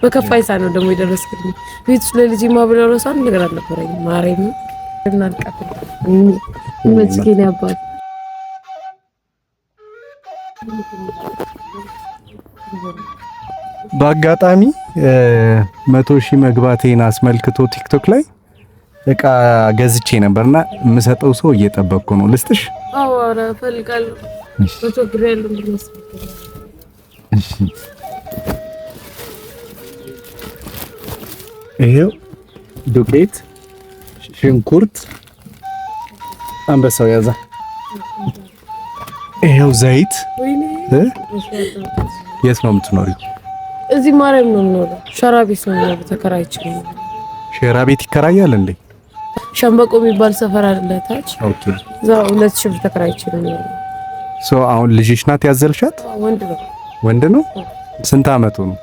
በከፋይ ሳ ነው ደግሞ የደረስክልኝ። ቤት ውስጥ ለልጅ ማብላው ነው ሳን ነገር አልነበረኝ ማረኝ እና አልቀጥል መስኪን ያባት በአጋጣሚ 100,000 መግባቴን አስመልክቶ ቲክቶክ ላይ እቃ ገዝቼ ነበርና የምሰጠው ሰው እየጠበቅኩ ነው። ልስጥሽ? አዎ አረ ፈልጋለሁ። በቶግሬል ምንስ እሺ ይሄው ዱቄት፣ ሽንኩርት፣ አንበሳው ያዛ። ይሄው ዘይት። የት ነው የምትኖሪው? እዚህ ማርያም ነው የምኖረው። ሸራ ቤት ነው የምኖረው። ተከራይቼ ነው። ሸራ ቤት ይከራያል እንዴ? ሸምበቆ የሚባል ሰፈር አለ ታች። ኦኬ። እዛው 2,000 ብር ተከራይቼ ነው። አሁን ልጅሽ ናት ያዘልሻት? ወንድ ነው። ወንድ ነው? ስንት አመቱ ነው?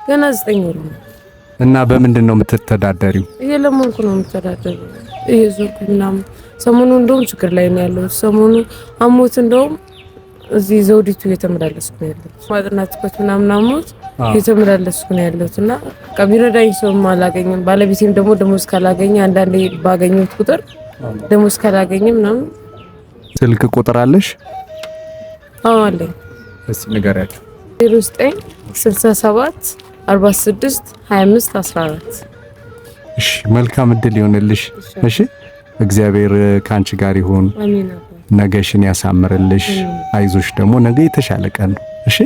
ገና 9 ወር ነው። እና በምንድን ነው የምትተዳደሪው? እየለመንኩ ነው የምተዳደረው። እየዞርኩ ምናምን። ሰሞኑን እንደውም ችግር ላይ ነው ያለው። ሰሞኑ አሞት እንደውም እዚህ ዘውዲቱ እየተመላለስኩ ነው ያለሁት። ማጥናትበት ምናምን አሞት እየተመላለስኩ ነው ያለሁት እና ከቢረዳኝ ሰውም አላገኝም። ባለቤቴም ደግሞ ደሞዝ ካላገኘ አንዳንዴ ባገኘሁት ቁጥር ደሞዝ ካላገኘ ምናምን። ስልክ ቁጥር አለሽ? አዎ አለኝ። እስቲ ንገሪያቸው። 0967 46 25 14። እሺ መልካም እድል ይሆንልሽ። እሺ እግዚአብሔር ካንቺ ጋር ይሁን። አሜን። ነገሽን ያሳምርልሽ። አይዞሽ ደግሞ ነገ የተሻለ ቀን ነው። እሺ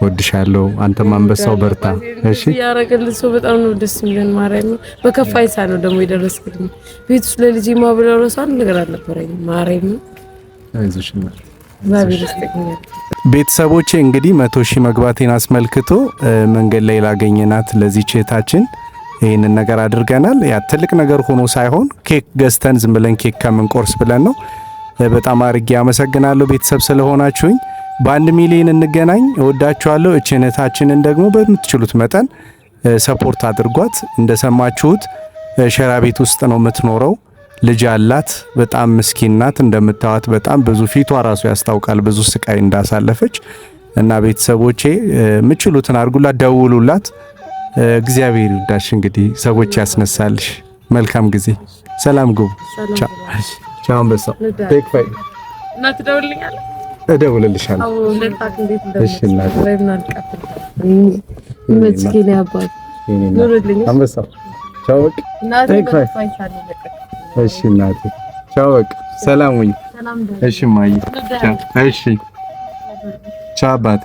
ወድሻለሁ። አንተም አንበሳው በርታ። እሺ ያረገልኝ ሰው በጣም ነው ደስ የሚለን። ማርያም በከፋይ ሳ ነው ደግሞ የደረስክልኝ። ቤት ውስጥ ለልጅ ማብላው ነው ሳን ነገር አልነበረኝ። ማርያም አይዞሽ እግዚአብሔር ቤተሰቦቼ እንግዲህ 100,000 መግባቴን አስመልክቶ መንገድ ላይ ላገኘናት ለዚህ ቼታችን ይሄንን ነገር አድርገናል። ያ ትልቅ ነገር ሆኖ ሳይሆን ኬክ ገዝተን ዝም ብለን ኬክ ከምንቆርስ ብለን ነው። በጣም አርጌ አመሰግናለሁ ቤተሰብ ስለሆናችሁኝ። በ1 ሚሊዮን እንገናኝ። እወዳችኋለሁ። እቺነታችንን ደግሞ በምትችሉት መጠን ሰፖርት አድርጓት። እንደሰማችሁት ሸራ ቤት ውስጥ ነው የምትኖረው። ልጅ አላት። በጣም ምስኪን ናት። እንደምታዋት በጣም ብዙ ፊቷ ራሱ ያስታውቃል ብዙ ስቃይ እንዳሳለፈች እና ቤተሰቦቼ ምችሉትን አድርጉላት፣ ደውሉላት። እግዚአብሔር ይርዳሽ። እንግዲህ ሰዎች ያስነሳልሽ። መልካም ጊዜ። ሰላም ግቡ። ቻው ቻው። አንበሳው ቴክ ፋይ እና ትደውልልኛለህ? እደውልልሻለሁ። አዎ ለታክ እንዴት እሺ እናቴ። መስኪን ያባት ኑርልኝ። አንበሳው ቻው። በቃ ቴክ ፋይ። እሺ እናቴ ቻው። በቃ ሰላም ወይ። እሺ ማይ ቻው። እሺ ቻው አባቴ።